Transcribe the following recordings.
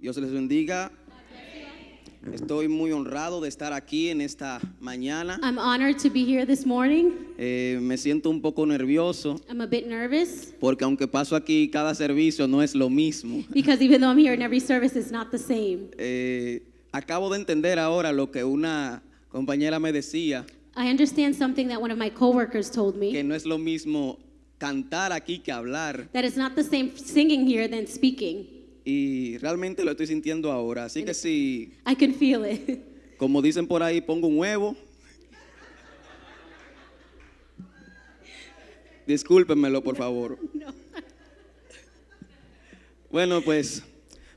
Dios les bendiga. Estoy muy honrado de estar aquí en esta mañana. I'm honored to be here this morning. Me siento un poco nervioso I'm a bit nervous porque aunque paso aquí cada servicio no es lo mismo. because even though I'm here in every service, it's not the same. Acabo de entender ahora lo que una compañera me decía, I understand something that one of my coworkers told que me, no es lo mismo cantar aquí que hablar. that it's not the same singing here than speaking. Y realmente lo estoy sintiendo ahora. Así que si, I can feel it. como dicen por ahí, pongo un huevo, discúlpenmelo por favor. No. Bueno, pues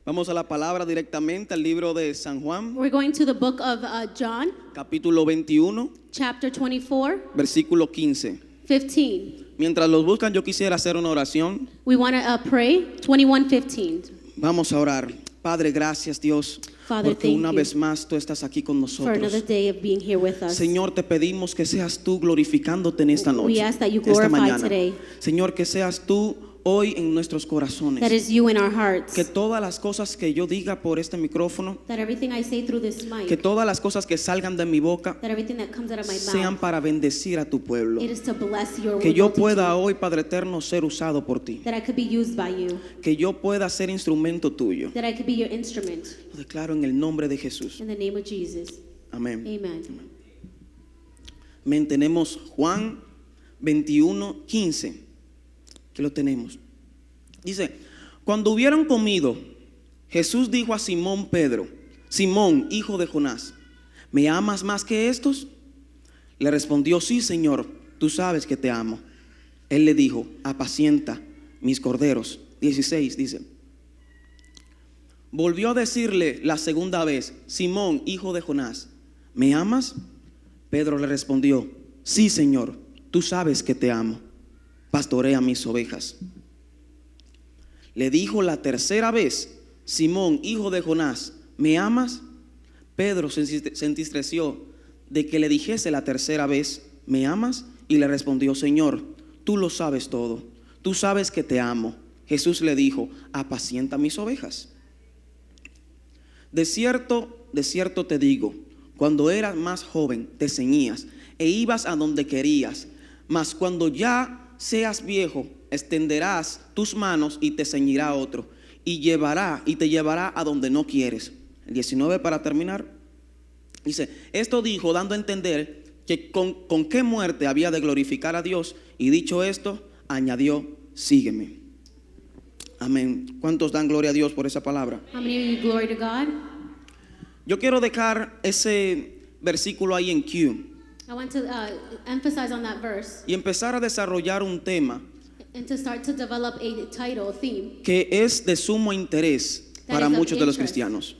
vamos a la palabra directamente, al libro de San Juan, We're going to the book of John, capítulo 21, chapter 24, versículo 15. 15. Mientras los buscan, yo quisiera hacer una oración. We want to pray. 21:15. Vamos a orar. Padre, gracias Dios, Father, porque thank una you vez más tú estás aquí con for another nosotros. day of being here with us. Señor, te pedimos que seas tú glorificándote en esta noche, We ask that you esta glorify mañana. today. Señor, que seas tú hoy en nuestros corazones. That is you in our hearts. Que todas las cosas que yo diga por este micrófono, That everything I say through this que mic, todas las cosas que salgan de mi boca that everything that comes out of my sean mouth, para bendecir a tu pueblo. it is to bless your Que yo multitude, pueda hoy, Padre eterno, ser usado por ti. that I could be used by you, Que yo pueda ser instrumento tuyo. that I could be your instrument. Lo declaro en el nombre de Jesús. In the name of Jesus. Amén. Amen. Amén. Tenemos Juan 21:15. Que lo tenemos. Dice, cuando hubieron comido, Jesús dijo a Simón Pedro: Simón, hijo de Jonás, ¿me amas más que estos? Le respondió: sí, Señor, tú sabes que te amo. Él le dijo: apacienta mis corderos. 16 dice. Volvió a decirle la segunda vez: Simón, hijo de Jonás, ¿me amas? Pedro le respondió: sí, Señor, tú sabes que te amo. Pastorea mis ovejas. Le dijo la tercera vez: Simón, hijo de Jonás, ¿me amas? Pedro se entristeció de que le dijese la tercera vez: ¿me amas? Y le respondió: Señor, tú lo sabes todo, tú sabes que te amo. Jesús le dijo: apacienta mis ovejas. De cierto te digo, cuando eras más joven te ceñías e ibas a donde querías, mas cuando ya seas viejo, extenderás tus manos y te ceñirá otro, y te llevará a donde no quieres. El 19 para terminar. Dice, esto dijo dando a entender que con qué muerte había de glorificar a Dios, y dicho esto, añadió: sígueme. Amén. ¿Cuántos dan gloria a Dios por esa palabra? How many of you glory to God? Yo quiero dejar ese versículo ahí en Q I want to emphasize on that verse y empezar a desarrollar un tema and to start to develop a title, a theme, que es de sumo interés That para is of muchos de los interest. cristianos.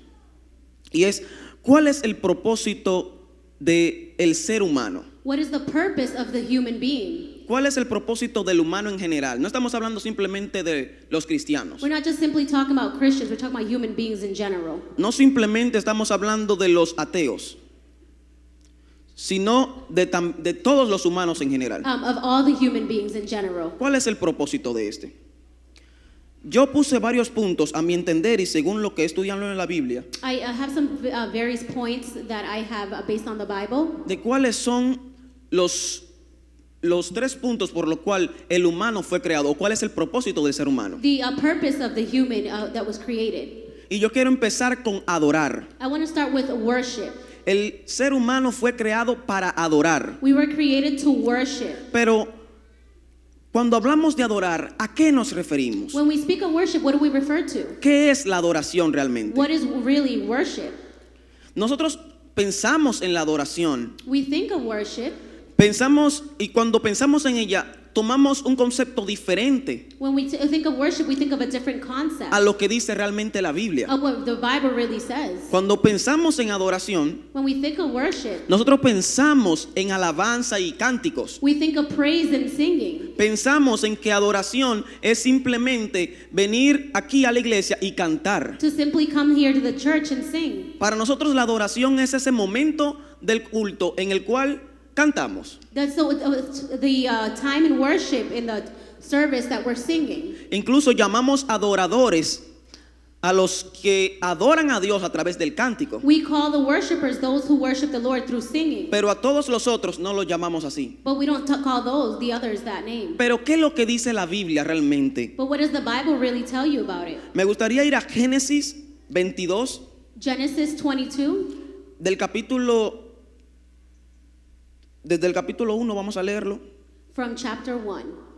Y es, ¿cuál es el propósito del ser humano? What is the purpose of the human being? ¿Cuál es el propósito del humano en general? No estamos hablando simplemente de los cristianos. We're not just simply talking about Christians, we're talking about human beings in general. No simplemente estamos hablando de los ateos, sino de todos los humanos en general. Of all the human beings in general. ¿Cuál es el propósito de este? Yo puse varios puntos a mi entender y según lo que estudian en la Biblia, I have some various points that I have based on the Bible, de cuáles son los tres puntos por los cuales el humano fue creado, o cuál es el propósito del ser humano. the purpose of the human that was created. Y yo quiero empezar con adorar. I want to start with worship. El ser humano fue creado para adorar. We were created to worship. Pero cuando hablamos de adorar, ¿a qué nos referimos? When we speak of worship, what do we refer to? ¿Qué es la adoración realmente? What is really worship? Nosotros pensamos en la adoración, We think of worship. pensamos, y cuando pensamos en ella, tomamos un concepto diferente When we think of worship, we think of a different concept a lo que dice realmente la Biblia. of what the Bible really says. Cuando pensamos en adoración, When we think of worship, nosotros pensamos en alabanza y cánticos. we think of praise and singing. Pensamos en que adoración es simplemente venir aquí a la iglesia y cantar. To simply come here to the church and sing. Para nosotros la adoración es ese momento del culto en el cual cantamos. That's the time in worship in the service that we're singing. Incluso llamamos adoradores a los que adoran a Dios a través del cántico, We call the worshipers those who worship the Lord through singing. pero a todos los otros no los llamamos así. But we don't call the others that name. Pero ¿qué es lo que dice la Biblia realmente? But what does the Bible really tell you about it? Me gustaría ir a Génesis 22, Genesis 22, desde el capítulo 1 vamos a leerlo, from chapter 1.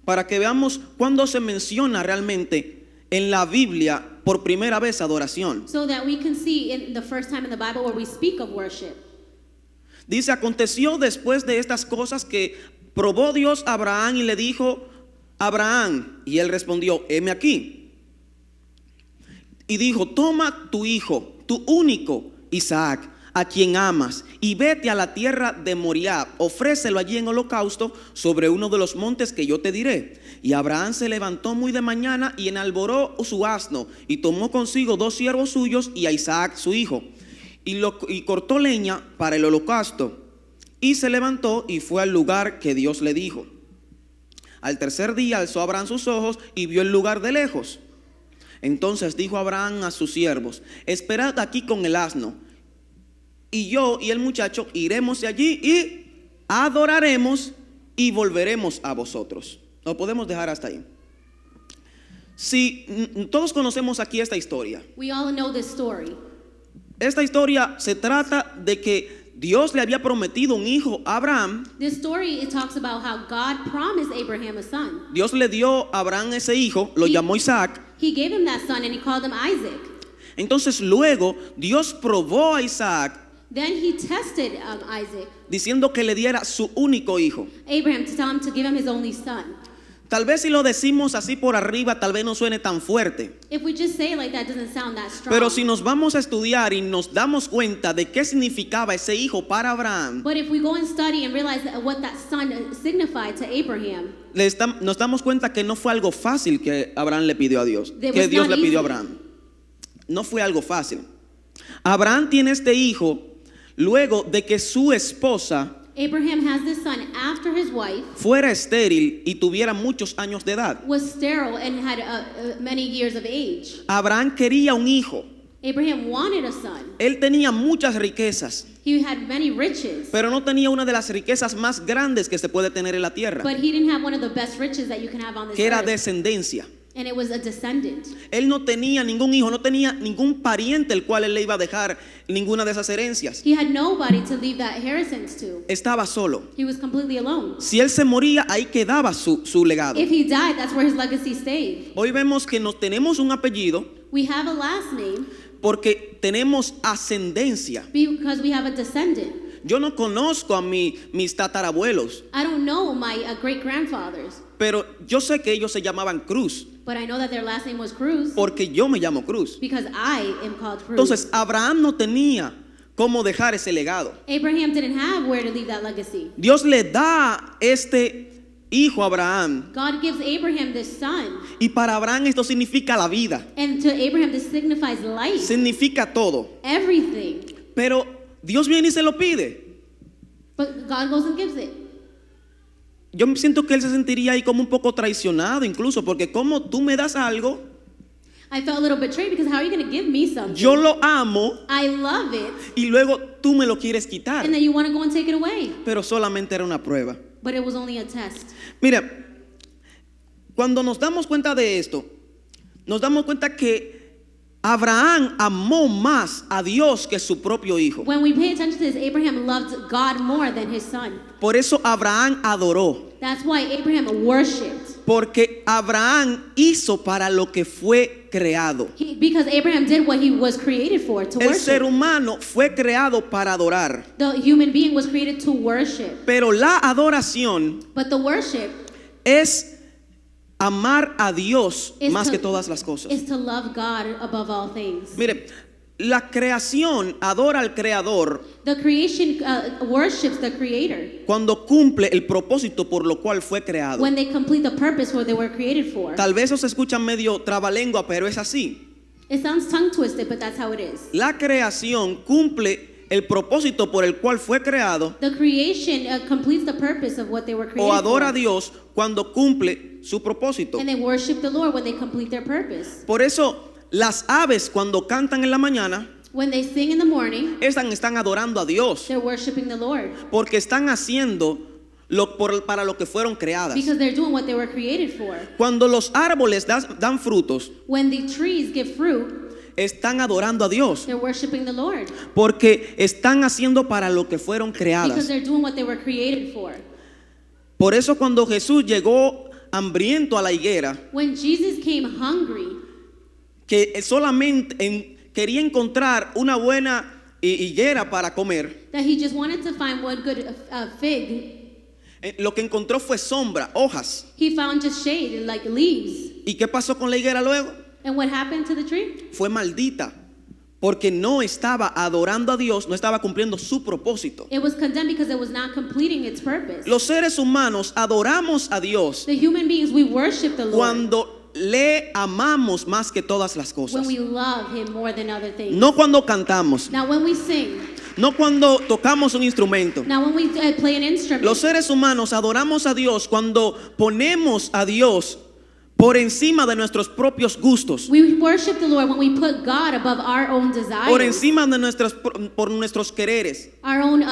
para que veamos cuándo se menciona realmente en la Biblia por primera vez adoración. So that we can see in the first time in the Bible where we speak of worship. Dice, aconteció después de estas cosas que probó Dios a Abraham y le dijo, Abraham, y él respondió, heme aquí. Y dijo, toma tu hijo, tu único, Isaac, a quien amas, y vete a la tierra de Moriah, ofrécelo allí en holocausto sobre uno de los montes que yo te diré. Y Abraham se levantó muy de mañana y enalboró su asno, y tomó consigo 2 siervos suyos y a Isaac su hijo, y cortó leña para el holocausto, y se levantó y fue al lugar que Dios le dijo. Al tercer día alzó Abraham sus ojos y vio el lugar de lejos. Entonces dijo Abraham a sus siervos, esperad aquí con el asno, y yo y el muchacho iremos de allí y adoraremos y volveremos a vosotros. Lo podemos dejar hasta ahí. Si todos conocemos aquí esta historia. We all know this story. Esta historia se trata de que Dios le había prometido un hijo a Abraham. This story, it talks about how God promised Abraham a son. Dios le dio a Abraham ese hijo, lo llamó Isaac. He gave him that son and he called him Isaac. Entonces luego Dios probó a Isaac Then he tested Isaac, diciendo que le diera su único hijo. Abraham, to tell him to give him his only son. Tal vez si lo decimos así por arriba, tal vez no suene tan fuerte. If we just say it like that, it doesn't sound that strong. Pero si nos vamos a estudiar y nos damos cuenta de qué significaba ese hijo para Abraham, But if we go and study and realize what that son signified to Abraham, nos damos cuenta que no fue algo fácil que Abraham le pidió a Dios, It que was Dios not le pidió a easy. Abraham. No fue algo fácil. Abraham tiene este hijo luego de que su esposa Abraham has this son after his wife fuera estéril y tuviera muchos años de edad. was sterile and had many years of age. Abraham quería un hijo. Abraham wanted a son. Él tenía muchas riquezas, He had many riches, pero no tenía una de las riquezas más grandes que se puede tener en la tierra, but he didn't have one of the best riches that you can have on this que era earth, descendencia. and it was a descendant. Él no tenía ningún hijo, no tenía ningún pariente el cual él le iba a dejar ninguna de esas herencias. He had nobody to leave that inheritance to. Estaba solo. He was completely alone. Si él se moría, ahí quedaba su legado. If he died, that's where his legacy stayed. Hoy vemos que no tenemos un apellido We have a last name porque tenemos ascendencia. because we have a descendant. Yo no conozco a mis tatarabuelos, I don't know my great-grandfathers, pero yo sé que ellos se llamaban Cruz, but I know that their last name was Cruz porque yo me llamo Cruz. because I am called Cruz. Entonces Abraham no tenía cómo dejar ese legado. Abraham didn't have where to leave that legacy. Dios le da este hijo a Abraham, God gives Abraham this son, y para Abraham esto significa la vida, and to Abraham this signifies life, significa todo. everything. Pero Dios viene y se lo pide. But God goes and gives it. Yo siento que él se sentiría ahí como un poco traicionado incluso, porque como tú me das algo, I felt a little betrayed because how are you going to give me something? yo lo amo I love it, y luego tú me lo quieres quitar. and then you want to go and take it away. Pero solamente era una prueba. But it was only a test. Mira, cuando nos damos cuenta de esto, nos damos cuenta que Abraham amó más a Dios que su propio hijo. When we pay attention to this, Abraham loved God more than his son. Por eso Abraham adoró, That's why Abraham worshipped. porque Abraham hizo para lo que fue creado. Because Abraham did what he was created for, to El ser worship. humano fue creado para adorar, The human being was created to worship. pero la adoración But the worship es amar a Dios is más to, que todas las cosas. is to love God above all things. Mire, la creación adora al Creador The creation worships the Creator cuando cumple el propósito por lo cual fue creado. when they complete the purpose what they were created for. Tal vez eso se escucha medio trabalengua, pero es así. It sounds tongue twisted, but that's how it is. La creación cumple el propósito por el cual fue creado The creation completes the purpose of what they were o created adora a for. Dios cuando cumple su propósito. And they worship the Lord when they complete their purpose. Por eso las aves cuando cantan en la mañana When they sing in the morning, están adorando a Dios, they're worshiping the Lord porque están haciendo para lo que fueron creadas. because they're doing what they were created for. Cuando los árboles dan frutos, When the trees give fruit, están adorando a Dios, they're worshiping the Lord porque están haciendo para lo que fueron because creadas. they're doing what they were created for. Por eso cuando Jesús llegó hambriento a la higuera, When Jesus came hungry, que solamente quería encontrar una buena higuera para comer, that he just wanted to find one good fig, lo que encontró fue sombra, hojas. he found just shade, like leaves. ¿Y qué pasó con la higuera luego? And what happened to the tree? Fue maldita, porque no estaba adorando a Dios, no estaba cumpliendo su propósito. It was condemned because it was not completing its purpose. Los seres humanos adoramos a Dios The human beings, we worship the Lord cuando le amamos más que todas las when cosas. we love him more than other things. No cuando cantamos, Now when we sing, no cuando tocamos un instrumento. now when we play an instrument, Los seres humanos adoramos a Dios cuando ponemos a Dios por encima de nuestros propios gustos, we worship the Lord when we put God above our own por desires, encima de por nuestros quereres, our own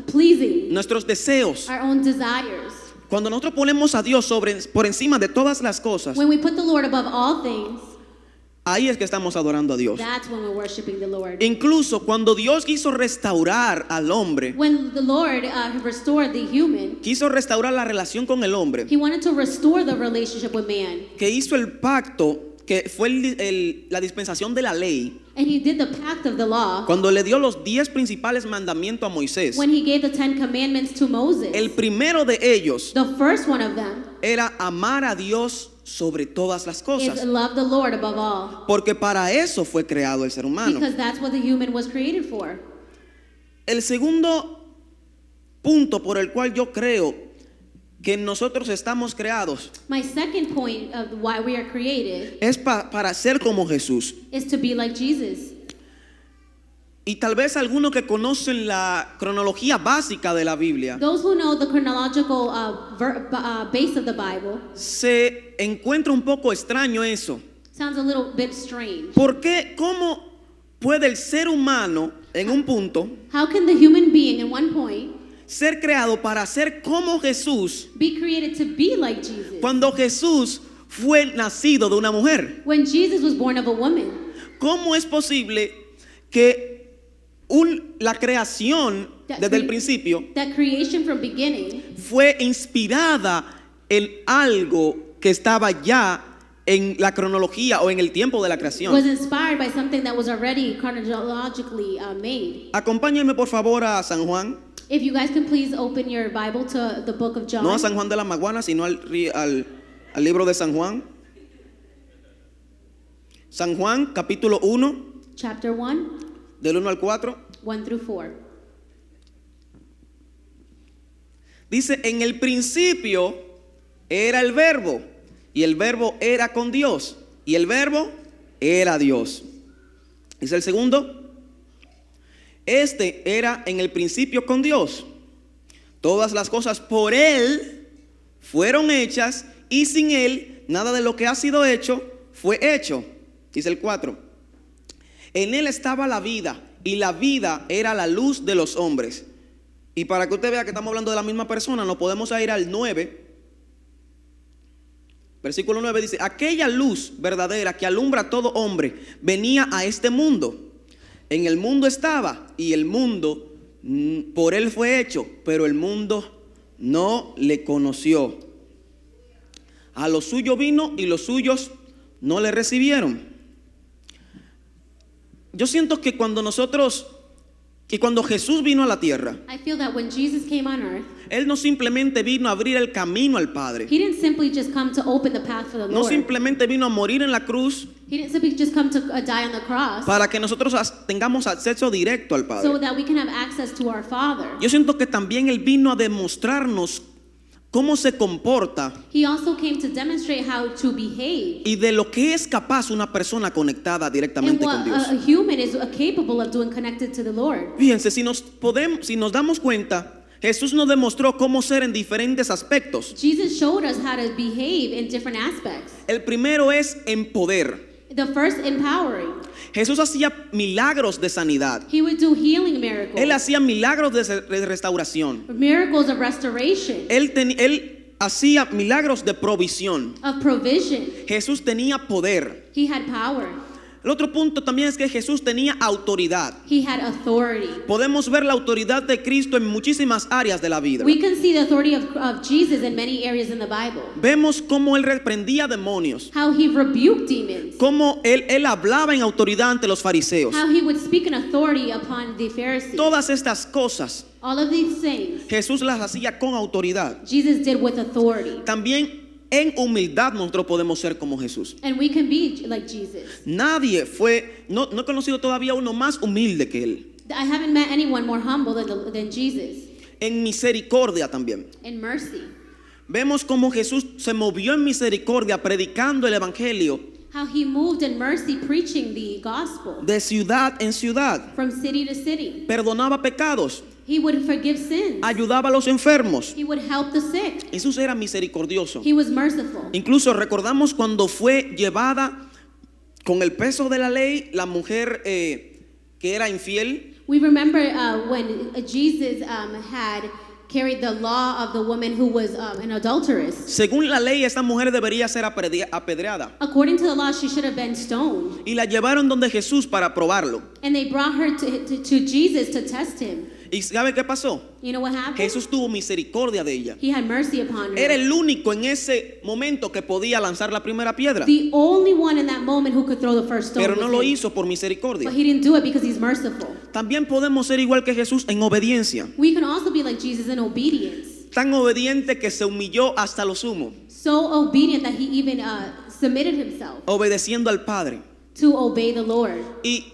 pleasing, nuestros deseos. our own desires. Cuando nosotros ponemos a Dios por encima de todas las cosas, When we put the Lord above all things, ahí es que estamos adorando a Dios. that's when we're worshiping the Lord. Incluso cuando Dios quiso restaurar al hombre, When the Lord restored the human, quiso restaurar la relación con el hombre, he wanted to restore the relationship with man. que hizo el pacto, que fue la dispensación de la ley, And he did the pact of the law cuando le dio los 10 principales mandamientos a Moisés. when he gave the 10 commandments to Moses. El primero de ellos The first one of them era amar a Dios sobre todas las is cosas, love the Lord above all, porque para eso fue creado el ser humano. because that's what the human was created for. El segundo punto por el cual yo creo que nosotros estamos creados My second point of why we are created es para ser como Jesús. is to be like Jesus. Y tal vez algunos que conocen la cronología básica de la Biblia Those who know the chronological base of the Bible, se encuentra un poco extraño eso. sounds a little bit strange. ¿Por qué? ¿Cómo puede el ser humano en un punto How can the human being in one point ser creado para ser como Jesús be created to be like Jesus cuando Jesús fue nacido de una mujer? when Jesus was born of a woman? ¿Cómo es posible que la creación desde el principio That creation from beginning fue inspirada en algo que estaba ya en la cronología o en el tiempo de la was creación? inspired by something that was already chronologically made? Acompáñenme por favor a San Juan, If you guys can please open your Bible to the book of John. no a San Juan de la Maguana, sino al libro de San Juan. San Juan, capítulo 1, Chapter 1, del 1 al 4. 1 through 4. Dice, en el principio era el verbo, y el verbo era con Dios, y el verbo era Dios. Dice el segundo, este era en el principio con Dios. Todas las cosas por Él fueron hechas, y sin Él nada de lo que ha sido hecho fue hecho. Dice el 4, en Él estaba la vida, y la vida era la luz de los hombres. Y para que usted vea que estamos hablando de la misma persona, nos podemos ir al 9. Versículo 9 dice, aquella luz verdadera que alumbra a todo hombre venía a este mundo. En el mundo estaba, y el mundo por Él fue hecho, pero el mundo no le conoció. A lo suyo vino, y los suyos no le recibieron. Yo siento que cuando Jesús vino a la tierra, I feel that when Jesus came on earth, Él no simplemente vino a abrir el camino al Padre. he didn't simply just come to open the path for the No Lord. simplemente vino a morir en la cruz He didn't simply just come to die on the cross para que nosotros tengamos acceso directo al so Padre. that we can have access to our Father. Yo siento que también Él vino a demostrarnos cómo se comporta He also came to demonstrate how to behave y de lo que es capaz una persona conectada and directamente con what Dios. a human is capable of doing connected to the Lord. Fíjense, si nos damos cuenta, Jesús nos demostró cómo ser en diferentes aspectos. Jesus showed us how to behave in different aspects. El primero es en poder. The first, empowering. Jesús hacía milagros de sanidad. He would do healing miracles. Él hacía milagros de restauración. Miracles of restoration, Él hacía milagros de provisión. of provision. Jesús tenía poder. He had power. El otro punto también es que Jesús tenía autoridad. He had authority. Podemos ver la autoridad de Cristo en muchísimas áreas de la vida. We can see the authority of Jesus in many areas in the Bible. Vemos cómo Él reprendía demonios. How he rebuked demons. Cómo Él hablaba en autoridad ante los fariseos. How he would speak in authority upon the Pharisees. Todas estas cosas All of these things Jesús las hacía con autoridad. Jesus did with authority. También en humildad nosotros podemos ser como Jesús. And we can be like Jesus. Nadie no he conocido todavía uno más humilde que Él. I haven't met anyone more humble than Jesus. En misericordia también. In mercy. Vemos cómo Jesús se movió en misericordia predicando el evangelio How he moved in mercy preaching the gospel de ciudad en ciudad. from city to city. Perdonaba pecados, He would forgive sins. ayudaba a los enfermos. He would help the sick. Jesús era misericordioso. He was merciful. Incluso recordamos cuando fue llevada con el peso de la ley la mujer que era infiel. We remember when Jesus had carried the law of the woman who was an adulteress. Según la ley, esta mujer debería ser apedreada. According to the law, she should have been stoned. Y la llevaron donde Jesús para probarlo. And they brought her to Jesus to test him. ¿Y sabe qué pasó? You know what happened? Jesús tuvo misericordia de ella. He had mercy upon Era her. el único en ese momento que podía lanzar la primera piedra. The only one in that moment who could throw the first stone. Pero no was lo him. hizo por misericordia. But he didn't do it because he's merciful. También podemos ser igual que Jesús en obediencia. We can also be like Jesus in obedience. Tan obediente que se humilló hasta lo sumo, So obedient that he even submitted himself obedeciendo al Padre. to obey the Lord. Y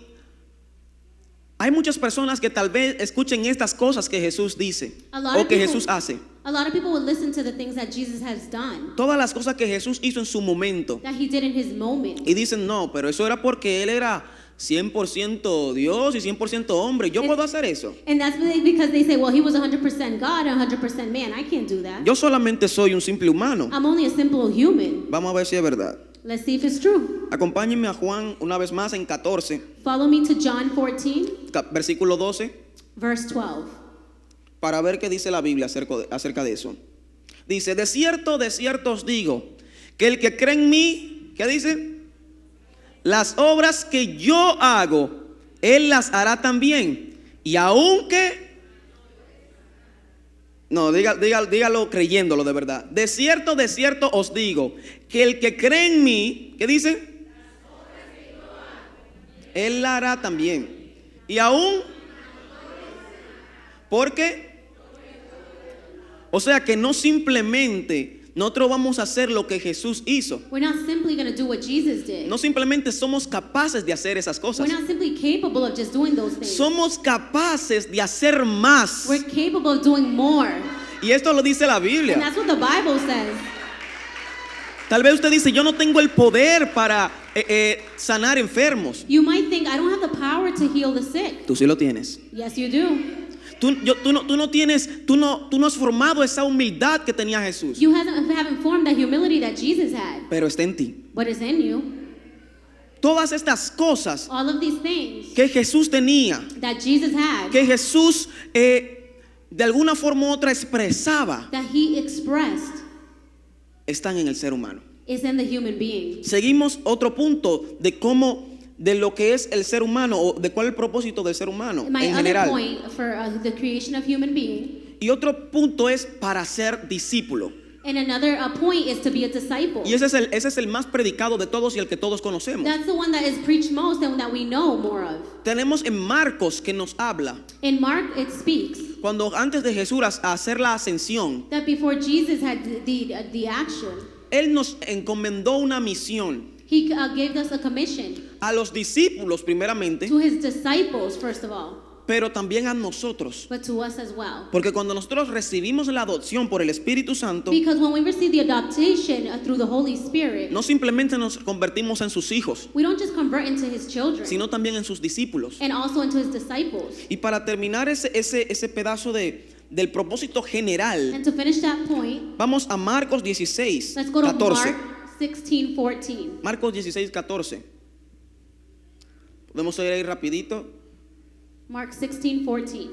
hay muchas personas que tal vez escuchen estas cosas que Jesús dice A lot o of que people- Jesús hace. A lot of people would listen to the things that Jesus has done, Todas las cosas que Jesús hizo en su momento. that he did in his moment. Y dicen, no, pero eso era porque Él era 100% Dios y 100% hombre. Yo puedo hacer eso. And that's because they say, well, he was 100% God and 100% man. I can't do that. Yo solamente soy un simple humano. I'm only a simple human. Vamos a ver si es verdad. Let's see if it's true. Acompáñenme a Juan una vez más en 14, Follow me to John 14, versículo 12, verse 12. para ver qué dice la Biblia acerca de eso. Dice, de cierto os digo, que el que cree en mí, ¿qué dice? Las obras que yo hago, Él las hará también. Y aunque... No, dígalo creyéndolo de verdad. De cierto os digo, que el que cree en mí, ¿qué dice? Él la hará también. Y aún, porque, o sea que no simplemente nosotros vamos a hacer lo que Jesús hizo. We're not simply going to do what Jesus did. No simplemente somos capaces de hacer esas cosas. We're not simply capable of just doing those things. Somos capaces de hacer más. We're capable of doing more. Y esto lo dice la And Biblia. that's what the Bible says. Tal vez usted dice, yo no tengo el poder para sanar enfermos. You might think, I don't have the power to heal the sick. Tú sí lo tienes. Yes, you do. Tú no has formado esa humildad que tenía Jesús. You haven't formed that humility that Jesus had, Pero está en ti. but it's in you. Todas estas cosas All of these things que Jesús tenía, that Jesus had, que Jesús de alguna forma u otra expresaba, that he expressed, están en el ser humano. is in the human being. Seguimos otro punto de lo que es el ser humano o de cuál es el propósito del ser humano My en other general. point for the creation of human being, Y otro punto es para ser discípulo. and another point is to be a disciple. Y ese es el más predicado de todos y el que todos conocemos. That's the one that is preached most and that we know more of. Tenemos en Marcos que nos habla In Mark, it speaks cuando antes de Jesús hacer la ascensión, that before Jesus had the action, Él nos encomendó una misión he gave us a commission a los discípulos primeramente, to his disciples, first of all, pero también a nosotros. but to us as well. Porque cuando nosotros recibimos la adopción por el Espíritu Santo, Because when we receive the adoption through the Holy Spirit, no simplemente nos convertimos en sus hijos, we don't just convert into his children, sino también en sus discípulos. and also into his disciples. Y para terminar ese pedazo de del propósito general, And to finish that point, vamos a Marcos 16, let's go to 14. Mark 16:14. Marcos 16, 14. Podemos ir ahí rapidito. Mark 16:14.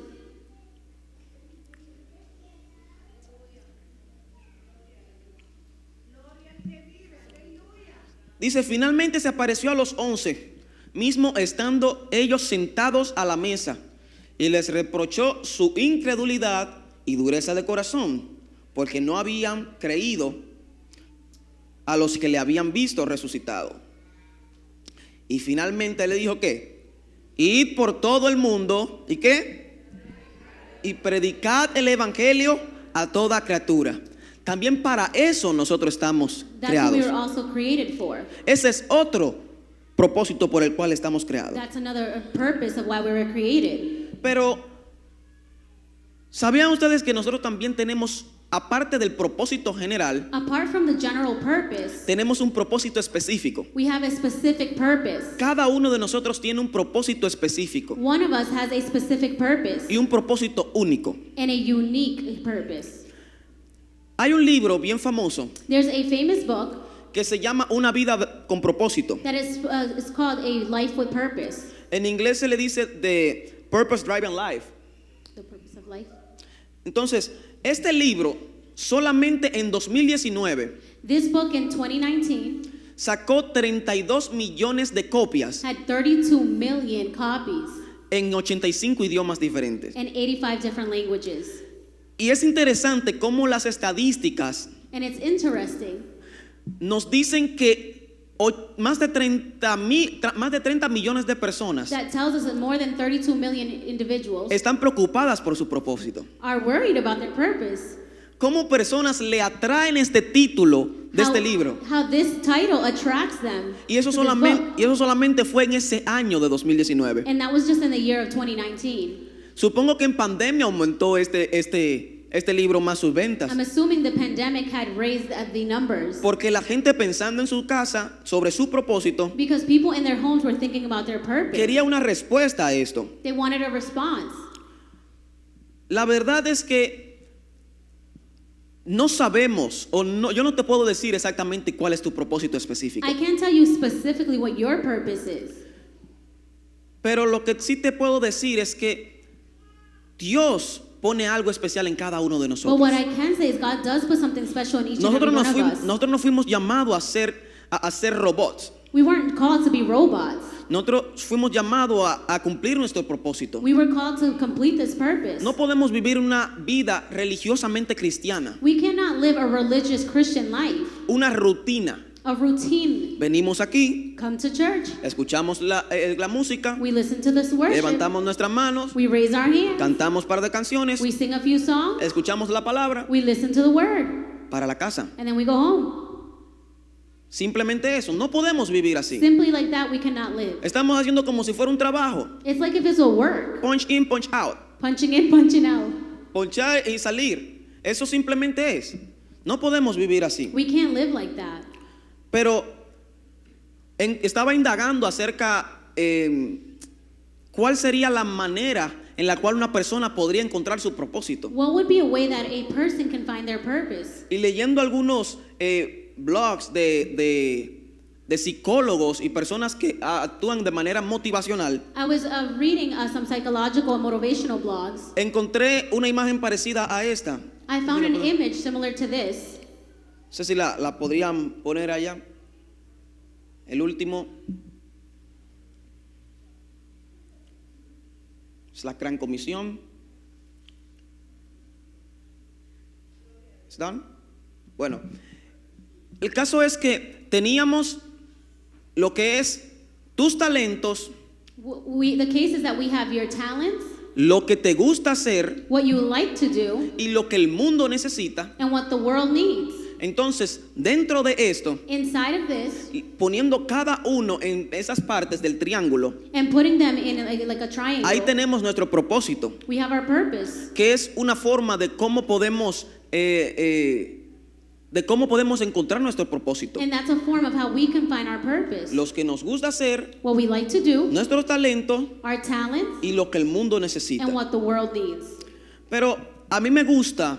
Dice, finalmente se apareció a los 11, mismo estando ellos sentados a la mesa, y les reprochó su incredulidad y dureza de corazón, porque no habían creído a los que le habían visto resucitado. Y finalmente le dijo que, id por todo el mundo, ¿y qué? Y predicad el evangelio a toda criatura. También para eso nosotros estamos That's what we creados. were also created for. Ese es otro propósito por el cual estamos creados. That's another purpose of why we were created. Pero, ¿sabían ustedes que nosotros también tenemos, aparte del propósito general, Apart from the general purpose, tenemos un propósito específico? we have a specific purpose. Cada uno de nosotros tiene un propósito específico One of us has a specific purpose y un propósito único. and a unique purpose. Hay un libro bien famoso There's a famous book que se llama Una vida con propósito. that is called A Life with Purpose. En inglés se le dice The Purpose Driven Life. The Purpose of Life. Entonces, este libro solamente en 2019 This book in 2019 sacó 32 millones de copias had 32 million copies en 85 idiomas diferentes. in 85 different languages. Y es interesante cómo las estadísticas And it's interesting nos dicen que más de 30 millones de personas that tells us that more than 32 million individuals están preocupadas por su propósito. are worried about their purpose. ¿Cómo personas le atraen este título de este libro? How this title attracts them. Y eso, to this book. y eso solamente fue en ese año de 2019. And that was just in the year of 2019. Supongo que en pandemia aumentó este libro más sus ventas. I'm assuming the pandemic had raised the numbers Porque la gente pensando en su casa sobre su propósito because people in their homes were thinking about their purpose. quería una respuesta a esto. They wanted a response. La verdad es que no sabemos, yo no te puedo decir exactamente cuál es tu propósito específico. I can't tell you specifically what your purpose is, Pero lo que sí te puedo decir es que Dios pone algo especial en cada uno de but nosotros. what I can say is God does put something special in each and every Nosotros one of us. nosotros no fuimos llamados a ser robots. We weren't called to be robots. Nosotros fuimos llamados a cumplir nuestro propósito. We were called to complete this purpose. No podemos vivir una vida religiosamente cristiana, We cannot live a religious Christian life, una rutina. a routine. Venimos aquí, Come to church. escuchamos la música, We listen to this worship. levantamos nuestras manos, We raise our hands. cantamos un par de canciones, We sing a few songs. escuchamos la palabra We listen to the word. para la casa. And then we go home. Simplemente eso, no podemos vivir así. Simply like that, we cannot live. Estamos haciendo como si fuera un trabajo. It's like if it's a work. Punch in, punch out. Punching in, punching out. Ponchar y salir. Eso simplemente es. No podemos vivir así. We can't live like that. Pero estaba indagando acerca cuál sería la manera en la cual una persona podría encontrar su propósito. What would be a way that a person can find their purpose? Y leyendo algunos blogs de psicólogos y personas que actúan de manera motivacional, I was reading some psychological and motivational blogs. encontré una imagen parecida a esta. I found an image similar to this. No sé si la podrían poner allá. El último. Es la Gran Comisión. ¿Es done? Bueno, el caso es que teníamos lo que es tus talentos, The case is that we have your talents, lo que te gusta hacer what you like to do, y lo que el mundo necesita. and what the world needs. Entonces, dentro de esto, Inside of this, poniendo cada uno en esas partes del triángulo, and putting them in like a triangle, ahí tenemos nuestro propósito, we have our purpose. que es una forma de cómo podemos encontrar nuestro propósito. And that's a form of how we can find our purpose. Los que nos gusta hacer, What we like to do, nuestros talentos our talents, y lo que el mundo necesita. and what the world needs. Pero a mí me gusta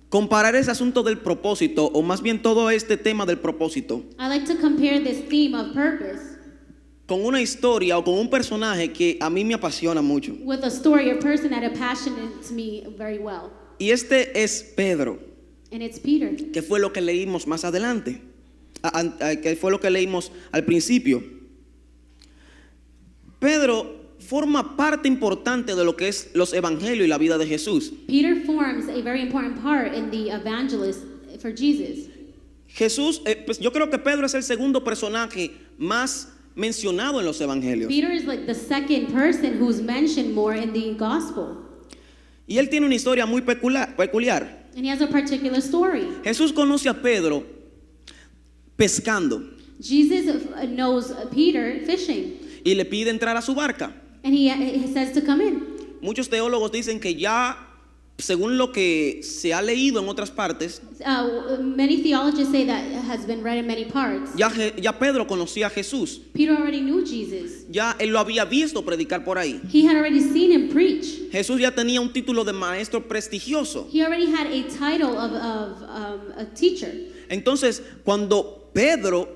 comparar ese asunto del propósito, o más bien todo este tema del propósito, I like to compare this theme of purpose con una historia o con un personaje que a mí me apasiona mucho. with a story, a person that passionates me very well. Y este es Pedro, And it's Peter. que fue lo que leímos más adelante, que fue lo que leímos al principio. Pedro forma parte importante de lo que es los evangelios y la vida de Jesús. Peter forms a very important part in the evangelist for Jesus. Jesús, pues yo creo que Pedro es el segundo personaje más mencionado en los evangelios. Peter is like the second person who's mentioned more in the gospel. Y él tiene una historia muy peculiar. And he has a particular story. Jesús conoce a Pedro pescando Jesus knows Peter fishing. y le pide entrar a su barca. And he says to come in. Muchos teólogos dicen que ya, según lo que se ha leído en otras partes, Many theologians say that has been read in many parts. ya Pedro conocía a Jesús. Peter already knew Jesus. Ya él lo había visto predicar por ahí. He had already seen him preach. Jesús ya tenía un título de maestro prestigioso. He already had a title of a teacher. Entonces, cuando Pedro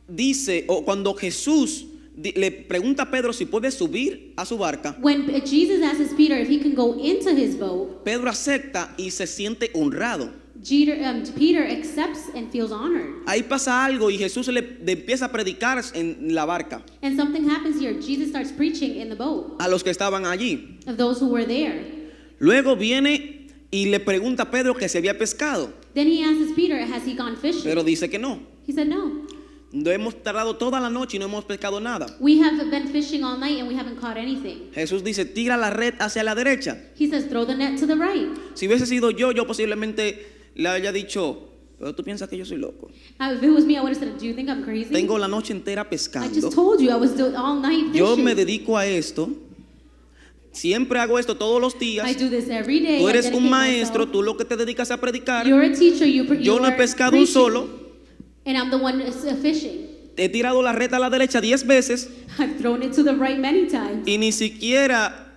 dice, o cuando Jesús le pregunta a Pedro si puede subir a su barca, When Jesus asks Peter if he can go into his boat, Pedro acepta y se siente honrado. Peter accepts and feels honored. Ahí pasa algo y Jesús le empieza a predicar en la barca And something happens here. Jesus starts preaching in the boat a los que estaban allí. of those who were there. Luego viene y le pregunta a Pedro que si había pescado. Then he asks Peter, has he gone fishing? Pero dice que no. He said, no. No hemos tardado toda la noche y no hemos pescado nada. We have been fishing all night and we haven't caught anything. Jesús dice, tira la red hacia la derecha. He says, throw the net to the right. Si hubiese sido yo posiblemente le haya dicho, pero tú piensas que yo soy loco. If it was me, I would have said, do you think I'm crazy? Tengo la noche entera I just pescando. told you I was doing all night fishing. Yo me dedico a esto. Siempre hago esto todos los días. I do this every day. Tú I eres dedicate un maestro, myself. tú lo que te dedicas a predicar. You're a teacher. You Yo no he are pescado un preaching, solo. and I'm the one fishing. He tirado la red a la derecha 10 veces I've thrown it to the right many times, y ni siquiera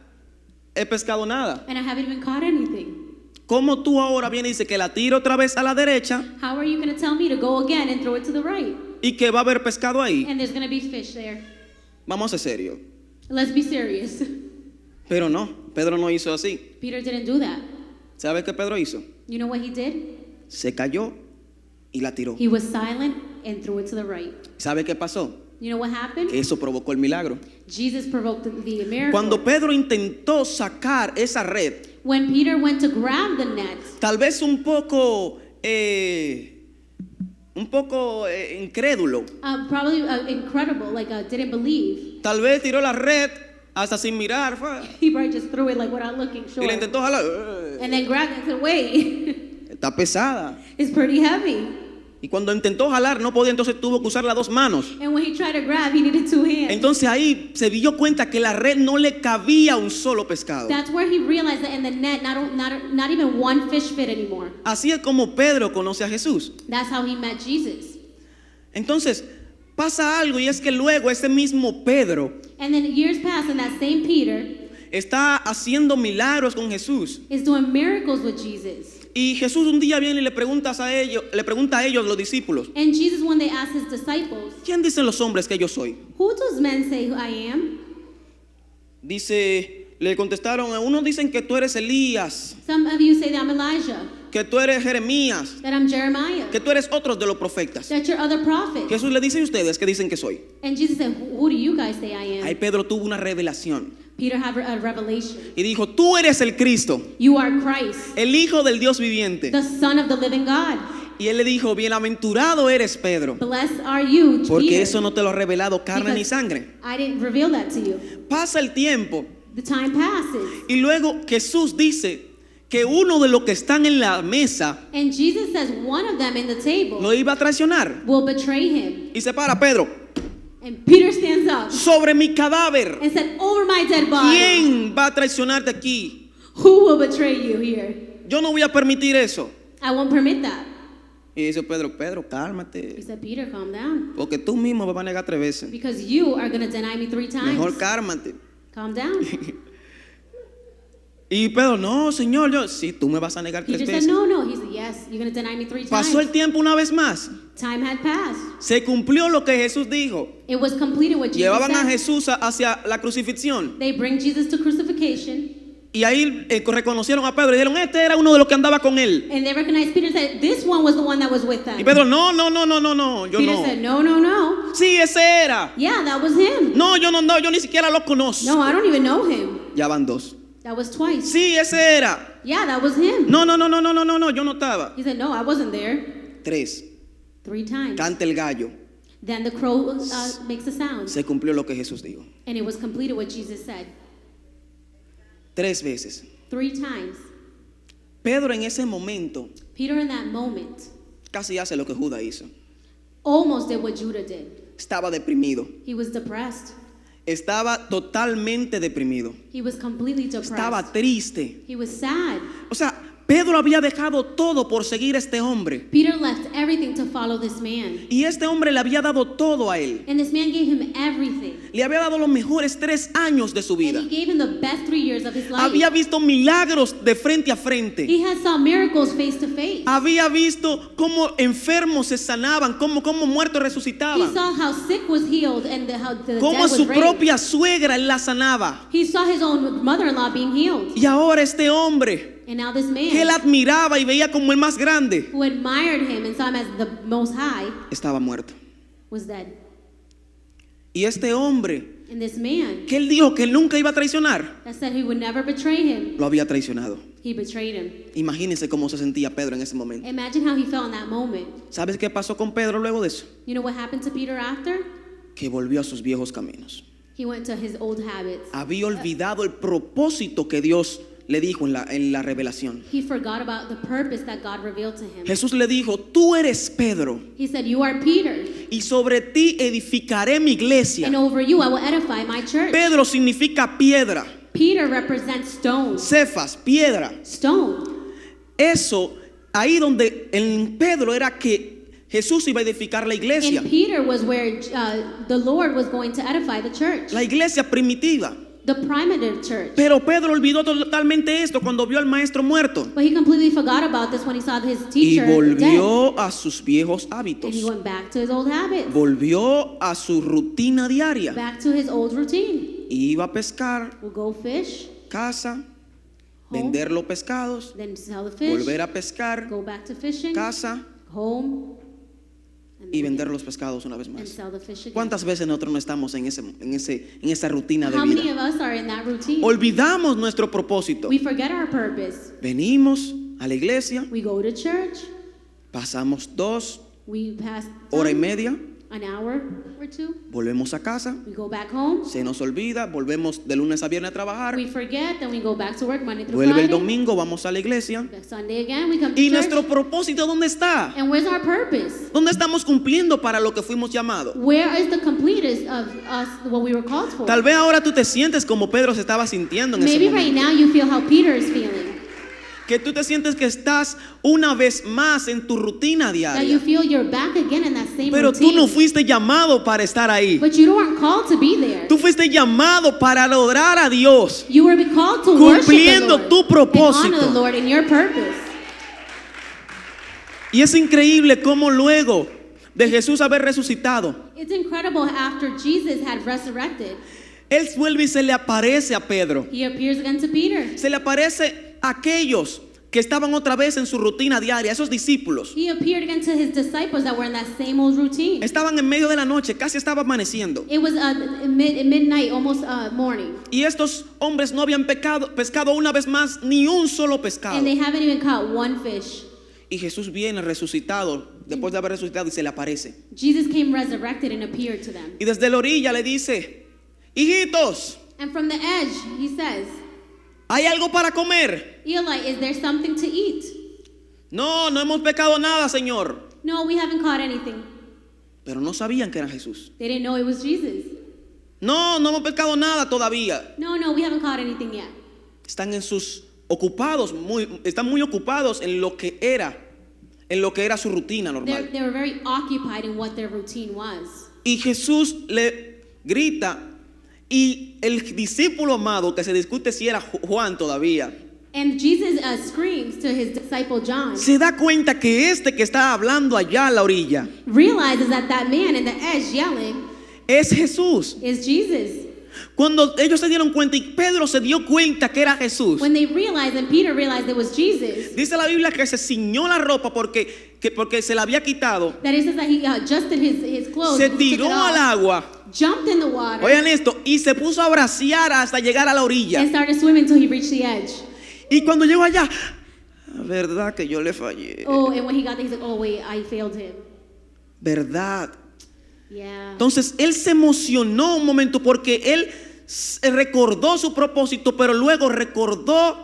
he pescado nada. and I haven't even caught anything. ¿Cómo tú ahora vienes y dices que la tiro otra vez a la derecha How are you going to tell me to go again and throw it to the right? y que va a haber pescado ahí? And there's going to be fish there. Vamos a ser serios. Let's be serious. Pero no, Pedro no hizo así. Peter didn't do that. ¿Sabe qué Pedro hizo? You know what he did? Se cayó y la tiró. He was silent and threw it to the right. ¿Sabe qué pasó? You know what happened? Que eso provocó el milagro. Jesus provoked the miracle. Cuando Pedro intentó sacar esa red, When Peter went to grab the net, tal vez un poco incrédulo, probably incredible, like didn't believe. tal vez tiró la red hasta sin mirar fue, He probably just threw it like without looking, y sure. la intentó jalar. And then grabbed it and said, wait, Está pesada. it's pretty heavy. Y cuando intentó jalar no podía, entonces tuvo que usar las dos manos. And when he tried to grab, he needed two hands. Entonces ahí se dio cuenta que la red no le cabía un solo pescado. That's where he realized that in the net, not even one fish fit anymore. Así es como Pedro conoce a Jesús. That's how he met Jesus. Entonces pasa algo y es que luego ese mismo Pedro And then years pass, and that same Peter está haciendo milagros con Jesús. is doing miracles with Jesus. Y Jesús un día viene y le pregunta a ellos, los discípulos, And Jesus, when they asked his disciples, ¿quién dicen los hombres que yo soy? who does men say I am? Dice, le contestaron, unos dicen que tú eres Elías, Some of you say that I'm Elijah, que tú eres Jeremías, that I'm Jeremiah, que tú eres otros de los profetas. that you're other prophets. Jesús le dice, ¿y ustedes qué dicen que soy? And Jesus said, who do you guys say I Ahí am? Pedro tuvo una revelación Peter had a revelation. y dijo, tú eres el Cristo, You are Christ, el Hijo del Dios viviente. the Son of the living God. Y él le dijo, bienaventurado eres Pedro, Blessed are you, porque Peter, eso no te lo ha revelado carne ni because sangre. I didn't reveal that to you. Pasa el tiempo The time passes. y luego Jesús dice que uno de los que están en la mesa And Jesus says one of them in the table lo iba a traicionar. will betray him. Y se para Pedro, And Peter stands up sobre mi cadáver, and said, over my dead body, ¿quién va a traicionarte aquí? who will betray you here? Yo no voy a permitir eso. I won't permit that. Y dice Pedro, He cálmate, said, Peter, calm down. porque tú mismo me vas a negar 3 veces. Because you are going to deny me 3 times. Mejor cálmate. Calm down. Y Pedro, no, Señor, sí, tú me vas a negar 3 Peter veces. said, no. He said, yes, you're going to deny me 3 times. Pasó el tiempo una vez más. Time had passed. Se cumplió lo que Jesús dijo. It was completed what Jesus Llevaban a said. Jesús hacia la crucifixión. They bring Jesus to crucifixion. Y ahí reconocieron a Pedro y dijeron, este era uno de los que andaba con él. And they recognized Peter said, this one was the one that was with them. Y Pedro, no, yo Peter no. said, no. Sí, ese era. Yeah, that was him. No, yo ni siquiera lo conozco. No, I don't even know him. Ya van 2. That was twice. Sí, ese era. Yeah, that was him. No, yo no estaba. He said, no, I wasn't there. 3. 3 times. Canta el gallo. Then the crow makes a sound. Se cumplió lo que Jesús dijo. And it was completed what Jesus said. 3 veces. 3 times. Pedro en ese momento Peter in that moment casi hace lo que Judas hizo. almost did what Judah did. Estaba deprimido. He was depressed. Estaba totalmente deprimido. He was completely depressed. Estaba triste. He was sad. O sea, Pedro había dejado todo por seguir a este hombre. Peter left everything to follow this man. Y este hombre le había dado todo a él. And this man gave him everything. Le había dado los mejores 3 años de su vida. And he gave him the best 3 years of his life. Había visto milagros de frente a frente. He had saw miracles face to face. Había visto cómo enfermos se sanaban, cómo muertos He resucitaban. saw how sick was healed and how the dead Cómo a was su raised. propia suegra él la sanaba. He saw his own mother-in-law being healed. Y ahora este hombre And now this que él man admiraba y veía como el más grande, who admired him and saw him as the most high estaba muerto. was dead. Y este hombre And this man que él dijo que él nunca iba a traicionar, that said he would never betray him, lo había traicionado. he betrayed him. Imagínense cómo se sentía Pedro en ese momento. Imagine how he felt in that moment. ¿Sabes qué pasó con Pedro luego de eso? You know what happened to Peter after? Que volvió a sus viejos caminos. He went to his old habits. Había olvidado el propósito que Dios le dijo en la revelación. He forgot about the purpose that God revealed to him. Jesús le dijo, tú eres Pedro, He said, you are Peter, y sobre ti edificaré mi iglesia. and over you I will edify my church. Pedro significa piedra. Peter represents stone. Cefas, piedra. Stone. Eso, ahí donde en Pedro era que Jesús iba a edificar la iglesia. And Peter was where the Lord was going to edify the church, La iglesia primitiva. the primitive church. Pero Pedro olvidó totalmente esto cuando vio al maestro muerto. But he completely forgot about this when he saw his Y teacher dead. volvió a sus viejos hábitos. And he went back to his old habits, Volvió a su rutina diaria. back to his old routine. Iba a pescar, We'll go fish, casa, vender los pescados, then sell the fish, volver a pescar, go back to fishing, casa home, and y then vender los pescados una vez and más. sell the fish again. ¿Cuántas veces nosotros no estamos en esa rutina de How many vida? of us are in that routine? Olvidamos nuestro propósito. We forget our purpose. Venimos a la iglesia, We go to church, pasamos 2 we pass horas y time, media, an hour or 2, volvemos a casa, we go back home, se nos olvida, volvemos de lunes a viernes a trabajar, we forget, then we go back to work Monday through vuelve el Friday. domingo, vamos a la iglesia. Sunday again, we come to ¿Y church. nuestro propósito dónde está? And where's our purpose? ¿Dónde estamos cumpliendo para lo que fuimos llamados? Where is the completeness of us, what we were called for? Tal vez ahora tú te sientes como Pedro se estaba sintiendo en ese Maybe right momento. now you feel how Peter is feeling. Que tú te sientes que estás una vez más en tu rutina That you diaria. feel you're back again in that same Pero tú routine. no fuiste llamado para estar ahí. But you weren't called to be there. Tú fuiste llamado para adorar a Dios. You were called to worship the Cumpliendo Lord tu and propósito. honor the Lord in your purpose. Y es increíble cómo luego de Jesús haber resucitado, It's incredible after Jesus had resurrected, Él vuelve y se le aparece a Pedro. he appears again to Peter. Se le aparece a aquellos que estaban otra vez en su rutina diaria, esos discípulos. He appeared again to his disciples that were in that same old routine. Estaban en medio de la noche, casi estaba amaneciendo. It was midnight, almost morning. Y estos hombres no habían pescado una vez más ni un solo pescado. And they haven't even caught one fish. Y Jesús viene resucitado, después de haber resucitado, y se le aparece. Jesus came resurrected and appeared to them. Y desde la orilla le dice, hijitos, And from the edge, he says, ¿hay algo para comer? Eli, is there something to eat? No, no hemos pecado nada, Señor. No, we haven't caught anything. Pero no sabían que era Jesús. They didn't know it was Jesus. No, no hemos pecado nada todavía. No, we haven't caught anything yet. Están están muy ocupados en lo que era su rutina normal. They were very occupied in what their routine was. Y Jesús le grita Y el discípulo amado que se discute si era Juan todavía, And Jesus screams to his disciple John, se da cuenta que este que está hablando allá a la orilla realizes that that man in the edge yelling es Jesús. is Jesus. Cuando ellos se dieron cuenta y Pedro se dio cuenta que era Jesús, When they realized and Peter realized it was Jesus, dice la Biblia que se ciñó la ropa porque se la había quitado, that it says that he adjusted his clothes, se and took it tiró al off, agua, jumped in the water, oigan esto, y se puso a bracear hasta llegar a la orilla. and started swimming until he reached the edge. Y cuando llegó allá, verdad que yo le fallé, Oh, and when he got there, he's like, oh wait, I failed him. verdad. Yeah. Entonces él se emocionó un momento porque él recordó su propósito, pero luego recordó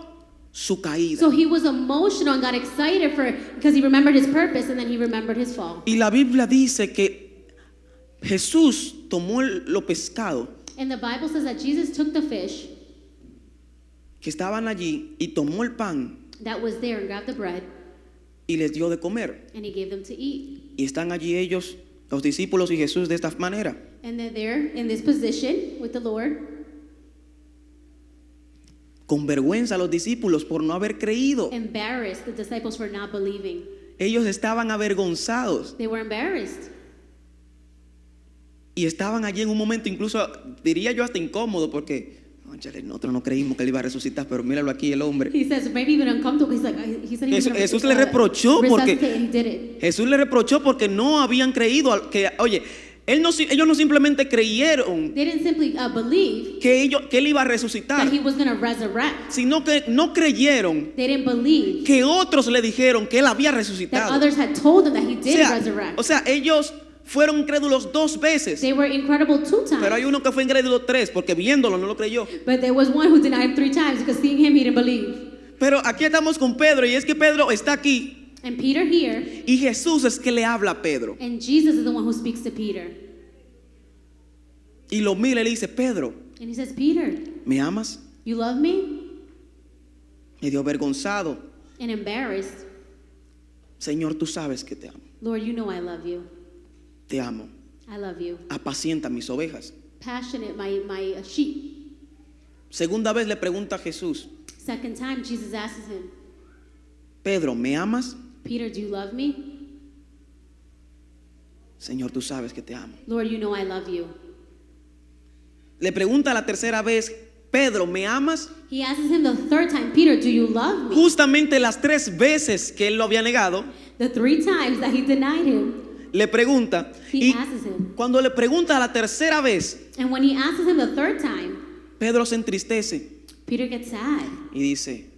su caída. So he was emotional and got excited because he remembered his purpose and then he remembered his fall. Y la Biblia dice que Jesús tomó lo pescado And the Bible says that Jesus took the fish que estaban allí y tomó el pan that was there and grabbed the bread y les dio de comer. and he gave them to eat. Y están allí ellos, los discípulos y Jesús de esta manera. And they're there in this position with the Lord. Con vergüenza los discípulos por no haber creído. Embarrassed, the disciples for not believing. Ellos estaban avergonzados They were embarrassed. y estaban allí en un momento incluso, diría yo, hasta incómodo porque nosotros no creímos que él iba a resucitar, pero míralo aquí el hombre. He says maybe even uncomfortable. He's like, he said he was Jesús le reprochó porque resuscitate, and he did it. Jesús le reprochó porque no habían creído que, oye, ellos no simplemente creyeron They didn't simply believe que él iba a resucitar, that he was going to resurrect. sino que no creyeron They didn't believe que otros le dijeron que él había that resucitado. others had told them that he did resurrect. O sea, ellos fueron incrédulos 2 veces, They were incredible 2 times. pero hay uno que fue incrédulo 3 porque viéndolo no lo creyó. But there was one who denied him 3 times because seeing him, he didn't believe. Pero aquí estamos con Pedro y es que Pedro está aquí And Peter here, y Jesús es que le habla a Pedro and Jesus is the one who speaks to Peter. y lo mira y le dice: Pedro, And he says, Peter, ¿me amas? you love me? Medio avergonzado: And embarrassed, Señor, tú sabes que te amo. Lord, you know I love you. Te amo. I love you. Apacienta mis ovejas. Passionate, my sheep. Segunda vez le pregunta a Jesús: Second time, Jesus asks him, Pedro, ¿me amas? Peter, do you love me? Señor, tú sabes que te amo. Lord, you know I love you. Le pregunta la tercera vez: Pedro, ¿me amas? He asks him the third time, Peter, do you love me? Justamente las 3 veces que él lo había negado, The 3 times that he denied him, le pregunta. he Y asks him. cuando le pregunta la tercera vez, And when he asks him the third time, Pedro se entristece Peter gets sad. y dice: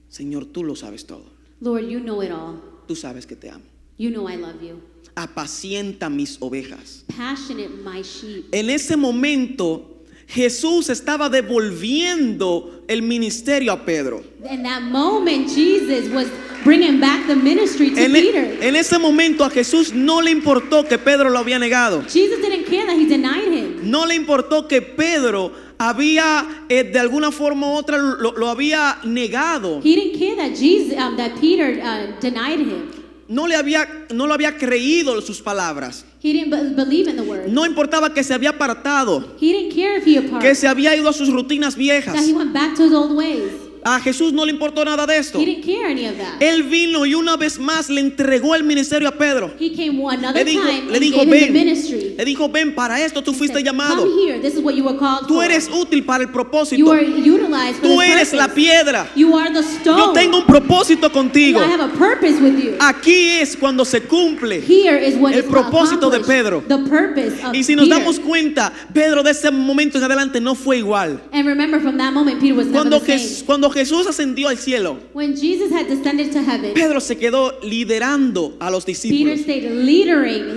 Señor, tú lo sabes todo. Lord, you know it all. Tú sabes que te amo. You know I love you. Apacienta mis ovejas. Passionate, my sheep. En ese momento, Jesús estaba devolviendo el ministerio a Pedro. In that moment, Jesus was bringing back the ministry to Peter. En ese momento a Jesús no le importó que Pedro lo había negado. Jesus didn't care that he denied him. No le importó que Pedro había de alguna forma u otra lo había negado. He didn't care that Peter denied him. No lo había creído sus palabras. He didn't believe in the word. No importaba que se había apartado, He didn't care if he que apart, se había ido a sus rutinas viejas. that he went back to his old ways. A Jesús no le importó nada de esto. He didn't care any of that. Él vino y una vez más le entregó el ministerio a Pedro. He came another Le dijo, time le and dijo, gave him the ven. ministry. Le dijo: ven, para esto tú He fuiste said, llamado. come here. This is what you were called Tú for. eres útil para el You propósito. are utilized for Tú this eres la purpose. piedra. You are the stone. Yo tengo un propósito contigo. I have a purpose with you. Aquí es cuando se cumple. Here is what El is propósito de accomplished. Pedro. The purpose of Y si nos Peter. damos cuenta, Pedro de ese momento en adelante no fue igual. And remember, from that moment, Peter was never the same. Cuando Jesús ascendió al cielo, When Jesus had descended to heaven, Pedro se quedó liderando a los Peter discípulos. stayed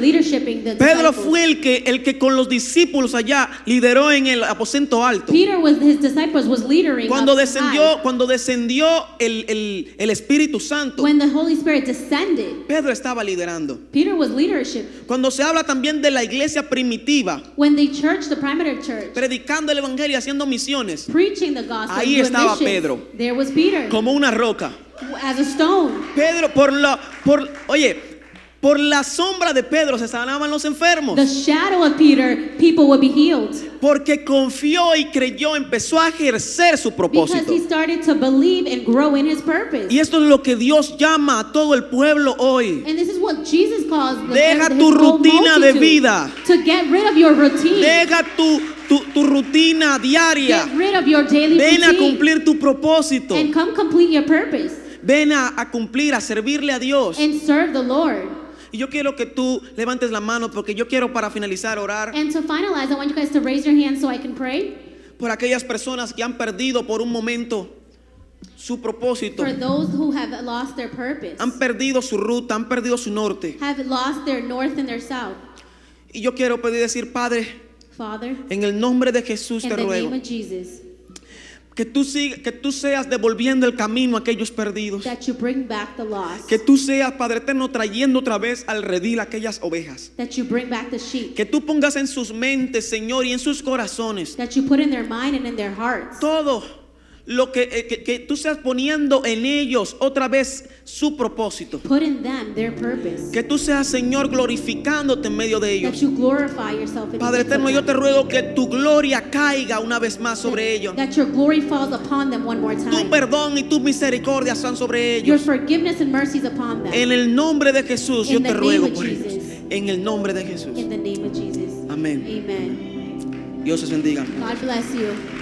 leadershiping the Pedro disciples. fue el que con los discípulos allá lideró en el aposento alto. Peter was his disciples was leadering Cuando up descendió el Espíritu high. Santo, When the Holy Spirit descended, Pedro estaba liderando. Peter was leadership. Cuando se habla también de la iglesia primitiva, When the church, the primitive church, predicando el evangelio y haciendo misiones, preaching the gospel, ahí doing estaba missions, Pedro. there was Peter como una roca. as a stone. Pedro, oye, Por la sombra de Pedro se sanaban los enfermos. The shadow of Peter, people would be healed. Porque confió y creyó, empezó a ejercer su Because propósito. he started to believe and grow in his purpose. Y esto es lo que Dios llama a todo el pueblo hoy. And this is what Jesus calls the Deja his tu whole rutina de multitude, vida. to get rid of your routine. Deja tu rutina diaria. Get rid of your daily Ven a routine cumplir tu propósito. and come complete your purpose Ven a cumplir, a servirle a Dios. and serve the Lord. Y yo quiero que tú levantes la mano porque yo quiero para finalizar orar And to finalize, I want you guys to raise your hands so I can pray por aquellas personas que han perdido por un momento su propósito. for those who have lost their purpose, Han perdido su ruta, han perdido su norte. have lost their north and their south. Y yo quiero pedir decir, Padre, Father, en el nombre de Jesús in te the ruego name of Jesus, que tú seas devolviendo el camino a aquellos perdidos. that you bring back the lost, Que tú seas, Padre eterno, trayendo otra vez al redil aquellas ovejas. that you bring back the sheep, Que tú pongas en sus mentes, Señor, y en sus corazones that you put in their mind and in their hearts. todo lo que tú seas poniendo en ellos otra vez su propósito. Put in them their purpose. Que tú seas, Señor, glorificándote en medio de That ellos. you glorify yourself in Padre the midst eterno, of yo te them. ruego que tu gloria caiga una vez más sobre ellos. That your glory falls upon them one more Tu time. perdón y tu misericordia están sobre Your ellos. forgiveness and mercies upon them. En el nombre de Jesús yo In te the ruego name of por ellos. Jesus. En el nombre de Jesús. In the name of Jesus. Amén. Amen. Dios les bendiga. God bless you.